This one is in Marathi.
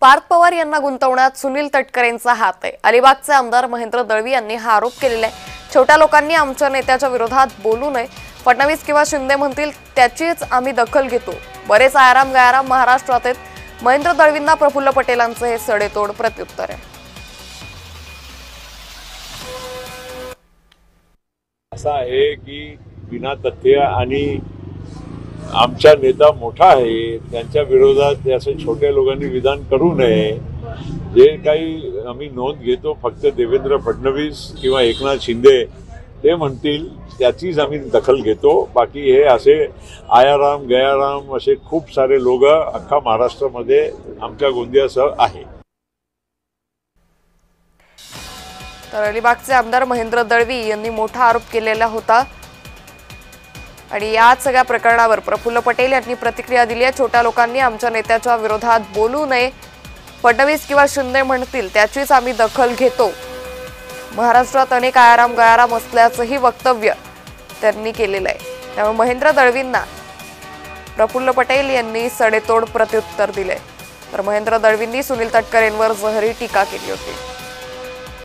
पार्थ पवार यांना गुंतवण्यात सुनील तटकरेंचा हात आहे। अलिबागचे आमदार महेंद्र दळवी यांनी हा आरोप केलेला आहे। छोट्या लोकांनी आमच्या नेत्याच्या विरोधात बोलू नये, फडणवीस किंवा शिंदे म्हणतील त्याचीच आम्ही दखल घेतो। बरेच आराम गयाराम महाराष्ट्रात आहेत। महेंद्र दळवींना प्रफुल्ल पटेलांचं हे सडेतोड प्रत्युत्तर आहे। असा आहे की बिना तथ्य आणि आमचा नेता मोठा आहे त्यांच्या विरोधात असे छोट्या लोकांनी विधान करू नये। जे काही आम्ही नोंद घेतो फक्त देवेंद्र फडणवीस किंवा एकनाथ शिंदे ते म्हणतील त्याचीच आम्ही दखल घेतो। बाकी हे असे आयाराम गयाराम असे खूप सारे लोक अख्खा महाराष्ट्रामध्ये आमच्या गोंदियासह आहे। तर अलिबागचे आमदार महेंद्र दळवी यांनी मोठा आरोप केलेला होता आणि या सगळ्या प्रकरणावर प्रफुल्ल पटेल यांनी प्रतिक्रिया दिली आहे। छोट्या लोकांनी आमच्या नेत्याच्या विरोधात बोलू नये, फडणवीस किंवा शिंदे म्हणतील त्याचीच आम्ही दखल घेतो। महाराष्ट्रात अनेक आयाराम गयाराम असल्याचंही वक्तव्य त्यांनी केलेलं आहे। त्यामुळे महेंद्र दळवींना प्रफुल्ल पटेल यांनी सडेतोड प्रत्युत्तर दिले। तर महेंद्र दळवींनी सुनील तटकरेंवर जहरी टीका केली होती।